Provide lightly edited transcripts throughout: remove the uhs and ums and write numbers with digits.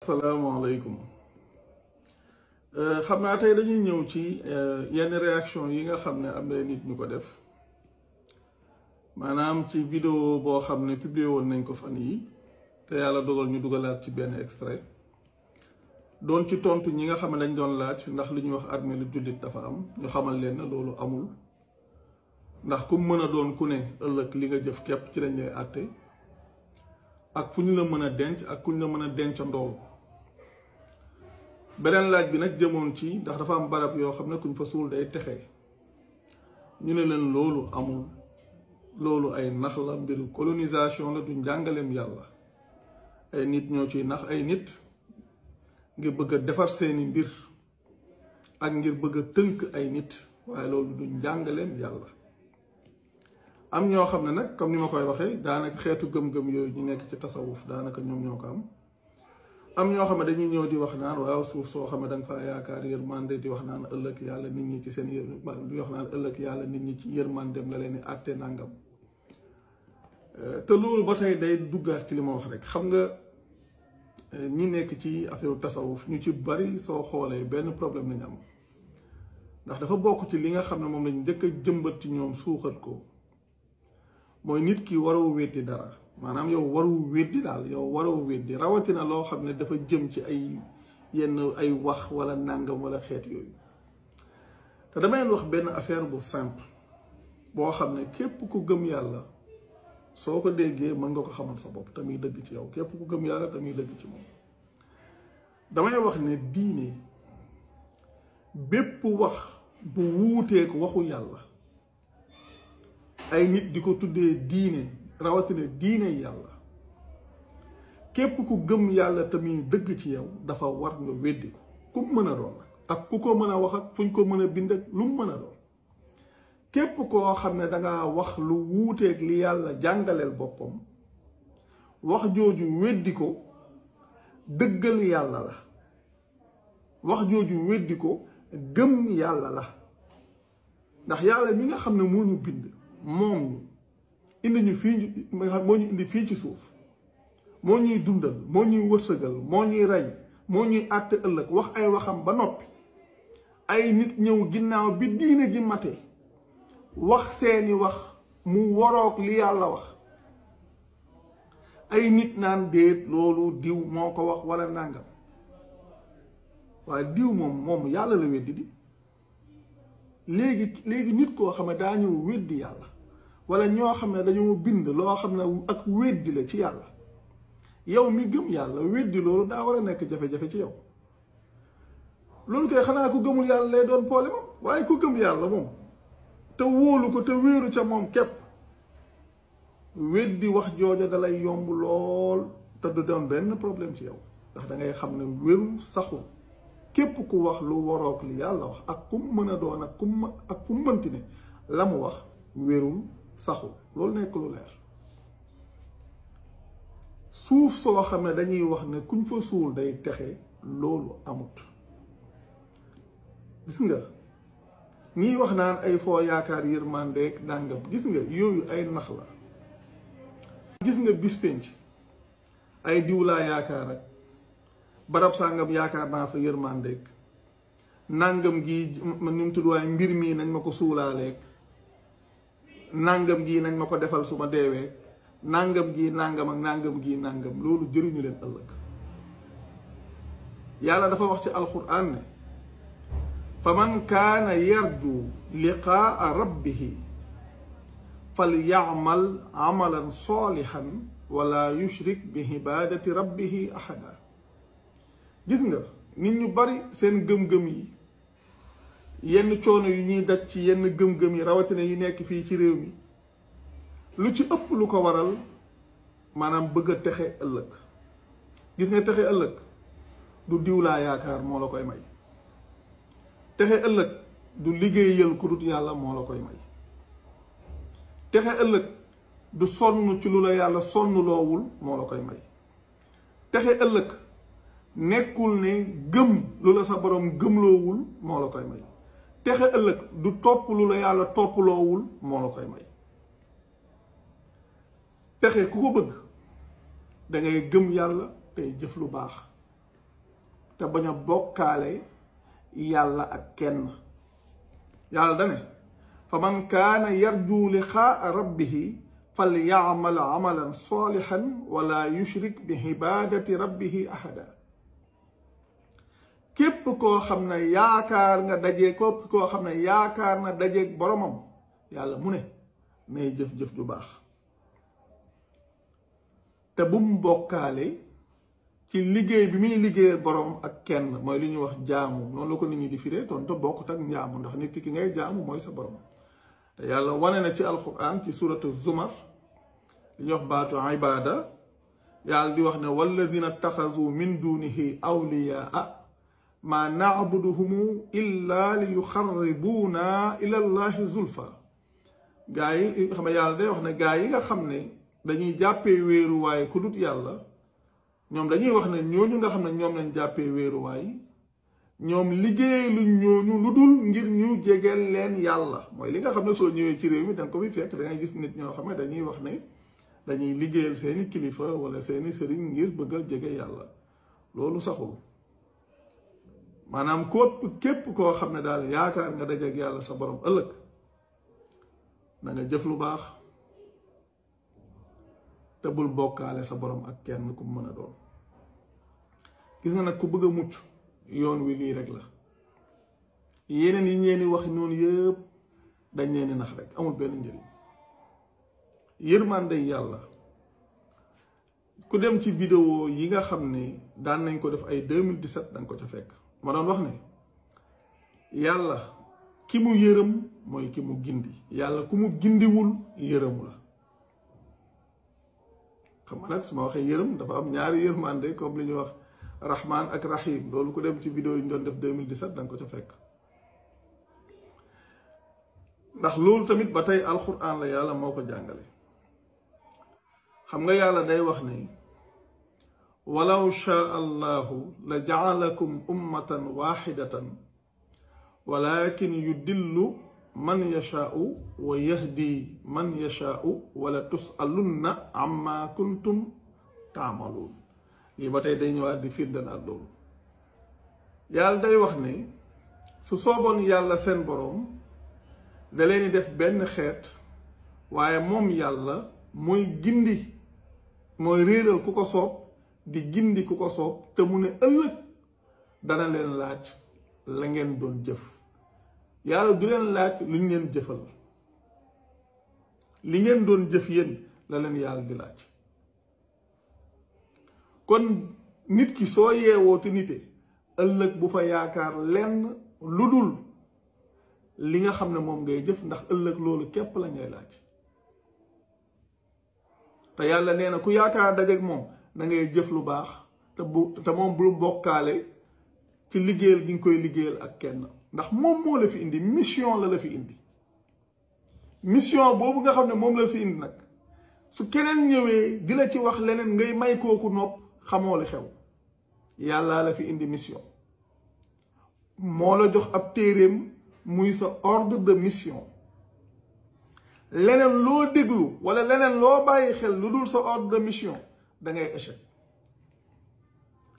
asalaamaaleykum xam naa tey dañuy ñëw ci yenn réaction yi nga xam ne am na nit ñu ko def maanaam ci vidéo boo xam ne publié woon nañ ko fan yi te yàlla dogal ñu dugalaat ci benn extrait doon ci tontu ñi nga xam ne dañ doon laaj ndax li ñuy wax armée lu jullit dafa am ñu xamal leen ne loolu amul ndax ku mën a doon ku ne ëllëg li nga jëf képp ci lañ lay àtte ak fu ñu la mën a denc ak ku ñu la mën a denc ndool beneen laaj bi nag jëmoon ci ndax dafa am barab yoo xam ne kuñ fa suul day texe ñu ne leen loolu amul loolu ay nax la mbiru colonisation la du njàngaleem yàlla ay nit ñoo ciy nax ay nit ngir bëgg a defar seeni mbir ak ngir bëgg a tënk ay nit waaye loolu du njàngaleem yàlla am ñoo xam ne nag comme ni ma koy waxee daanaka xeetu gëm-gëm yooyu ñu nekk ci tasawuf daanaka ñoom ñoo ko am ñoo xam ne dañuy ñëw di wax naan waaw suuf soo xam ne da nga faa yaakaar yërmande di wax naan ëllëg yàlla nit ñi ci seen di wax naan ëllëg yàlla nit ñi ci yërmandem la leen di àtte nangam te loolu ba tey day duggaat ci li ma wax rek xam nga ñi nekk ci affaire tasawuf ñu ci bari soo xoolee benn problème lañu am ndax dafa bokk ci li nga xam ne moom lañ njëkk a jëmbat ci ñoom suuxat ko mooy nit ki waroo weddi dara maanaam yow waru weddi daal yow waroo weddi rawatina loo xam ne dafa jëm ci ay yenn ay wax wala nàngam wala xeet yooyu te damay wax benn affaire bu simple boo xam ne képp ku gëm yàlla soo ko déggee mën nga ko xamal sa bopp te muy dëgg ci yow képp ku gëm yàlla te muy dëgg ci moom damay wax ne diine bépp wax bu wuuteek waxu yàlla ay nit di ko tuddee diine rawatina diine yàlla képp ku gëm yàlla tamit dëgg ci yow dafa war nga weddi ko ku mën a doon ak ku ko mën a wax ak fuñ ko mën a bind ak lu mu mën a doon képp koo xam ne dangaa wax lu wuuteeg li yàlla jàngaleel boppam wax jooju weddi ko dëggal yàlla la wax jooju weddi ko gëm yàlla la ndax yàlla mi nga xam ne moo ñu bind moom ñu indi ñu fii moo ñu indi fii ci suuf moo ñuy dundal moo ñuy wërsëgal moo ñuy rey moo ñuy àtte ëllëg wax ay waxam ba noppi ay nit ñëw ginnaaw bi diine ji mate wax seeni wax mu waroog li yàlla wax ay nit naan déet loolu diw moo ko wax wala nàngam waaye diw moom yàlla la weddi di léegi nit koo xam ne daa ñëw weddi yàlla wala ñoo xam ne dañoo bind loo xam ne ak weddi la ci yàlla yow mi gëm yàlla weddi loolu daa war a nekk jafe-jafe ci yow loolu koy xanaa ku gëmul yàlla lay doon problème am waaye ku gëm yàlla moom te wóolu ko te wéeru ca moom képp weddi wax jooja dalay yomb lool te du doon benn problème ci yow ndax da ngay xam ne wéru saxul képp ku wax lu waroog li yàlla wax ak ku mën a doon ak fu mu mënti ne la mu wax wérul saxul loolu nekk lu leer suuf soo xam ne dañuy wax ne kuñ fa suul day texe loolu amut gis nga ñiy wax naan ay foo yaakaar yërmandeeg dàngam gis nga yooyu ay nax la gis nga bis penc ay diw laa yaakaar ak barab sàngam yaakaar naa fa yërmandeeg nàngam gi nu mu tudd waaye mbir mii nañ ma ko suulaaleeg nàngam gii nañ ma ko defal su ma deewee nàngam gii nàngam ak nàngam gii nàngam loolu jëriñu leen ëllëg yàlla dafa wax ci alquran ne fa man kaana yarju liqaa rabbihi fal yaamal amalan salihan wala yushrik bi ibadati rabbihi ahada gis nga nit ñu bari seen gëm-gëm yi yenn coono yu ñuy daj ci yenn gëm-gëm yi rawatina yi nekk fii ci réew mi lu ci ëpp lu ko waral maanaam bëgg a texe ëllëg gis nga texe ëllëg du diw laa yaakaar moo la koy may texe ëllëg du liggéeyal ku dut yàlla moo la koy may texe ëllëg du sonn ci lu la yàlla sonn loowul moo la koy may texe ëllëg nekkul ne gëm lu la sa borom gëmloowul moo la koy may texe ëllëg du topp lu la yàlla topploowul moo la koy may texe ku ko bëgg da ngay gëm yàlla tey jëf lu baax te bañ a bokkaale yàlla ak kenn. yàlla dane fa man kaana yarju liqaa rabbihi fal yaamal amalan salihan wala yushrik bi ibadati rabbihi ahada. képp koo xam ne yaakaar nga daje képp koo xam ne yaakaar na dajeeg boromam yàlla mu ne nay jëf-jëf ju baax te bu mu bokkaale ci liggéey bi muy liggéeyal borom ak kenn mooy li ñuy wax jaamu noonu la ko nit ñi di firee toon te bokkut ak njaamu ndax nit ki ngay jaamu mooy sa borom. te yàlla wane na ci alquran ci suratu zumar li ñuy wax baatu ibada yàlla di wax ne walladina taxazu min dunihi awliyaa ma nacbuduhumu illa li yuxarribuuna ila allahi zulfa. gaa yi xam ne yàlla day wax ne gaa yi nga xam ne dañuy jàppee wéeruwaay ku dut yàlla ñoom dañuy wax ne ñooñu nga xam ne ñoom lañ jàppee wéeruwaay ñoom liggéey luñ ñooñu lu dul ngir ñu jegeel leen yàlla. mooy li nga xam ne soo ñëwee ci réew mi danga ko fi fekk da ngay gis nit ñoo xam ne dañuy wax ne dañuy liggéeyal seeni kilifa wala seeni sëriñ ngir bëgg a jege yàlla. loolu saxul. maanaam képp koo xam ne daal yaakaar nga dajeeg yàlla sa borom ëllëg na nga jëf lu baax te bul bokkaale sa borom ak kenn ku mën a doon. gis nga nag ku bëgg a mucc yoon wi lii rek la. yeneen yi ñeeni wax noonu yëpp dañ leen di nax rek amul benn njëriñ. yërmande yàlla ku dem ci vidéo yi nga xam ne daan nañ ko def ay 2017 danga ko ca fekk. ma doon wax ne yàlla ki mu yërëm mooy ki mu gindi yàlla ku mu gindiwul yërëmu la. xam nga nag su ma waxee yërëm dafa am ñaari yërmande comme li ñuy wax rahman ak rahim loolu ku dem ci vidéo yi ñu doon def 2017 da nga ko ca fekk. ndax loolu tamit ba tey alquran la yàlla moo ko jàngale. xam nga yàlla day wax ne walaw shaa allahu la jaalakum ummatan waxidatan walakin yudillu man yashaau wa yahdi man yashaau wala tusalunna amma kuntum taamaluun. lii ba tey day ñëwaat di firndalaat loolu. yàlla day wax ne su sooboon yàlla seen boroom da leen di def benn xeet waaye moom yàlla mooy gindi mooy réeral ku ko soob di gindi ku ko soob te mu ne ëllëg dana leen laaj la ngeen doon jëf. yàlla du leen laaj lu ñu leen jëfal li ngeen doon jëf yéen la leen yàlla di laaj. kon nit ki soo yeewoo te nite ëllëg bu fa yaakaar lenn lu dul li nga xam ne moom ngay jëf ndax ëllëg loolu képp la ngay laaj. te yàlla nee na ku yaakaar dajeek moom da ngay jëf lu baax te moom bul bokkaale ci liggéeyal gi nga koy liggéeyal ak kenn ndax moom moo la fi indi mission la fi indi. mission boobu nga xam ne moom la fi indi nag su keneen ñëwee di la ci wax leneen ngay may kooku nopp xamoo li xew. yàlla la fi indi mission moo la jox ab téeréem muy sa ordre de mission. leneen loo déglu wala leneen loo bàyyi xel lu dul sa ordre de mission da ngay échec.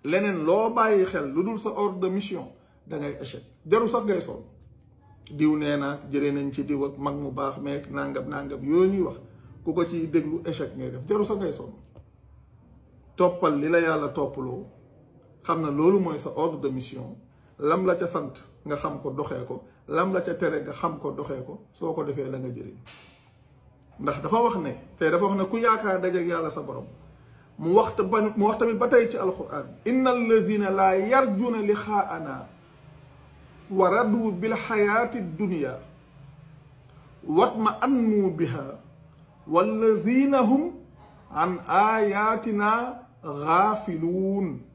leneen loo bàyyi xel lu dul sa ordre de mission da ngay échec jaru sax ngay sonn. diw nee naa jëlee nañ ci diw ak mag mu baax meek nangam nangam yooyu ñuy wax ku ko ciy déglu échec ngay def jaru sax ngay sonn. toppal li la yàlla toppaloo xam na loolu mooy sa ordre de mission lam la ca sant nga xam ko doxee ko lam la ca tere nga xam ko doxee ko soo ko defee la nga jëriñ. ndax dafa wax ne te dafa wax ne ku yaakaar dajeek yàlla sa borom mu wax tamit ba tey ci alquran inna alladina laa yarjuna liqaana wa radu bil xayaati dunia watma annu biha walladina hum an ayatina gaafiluun.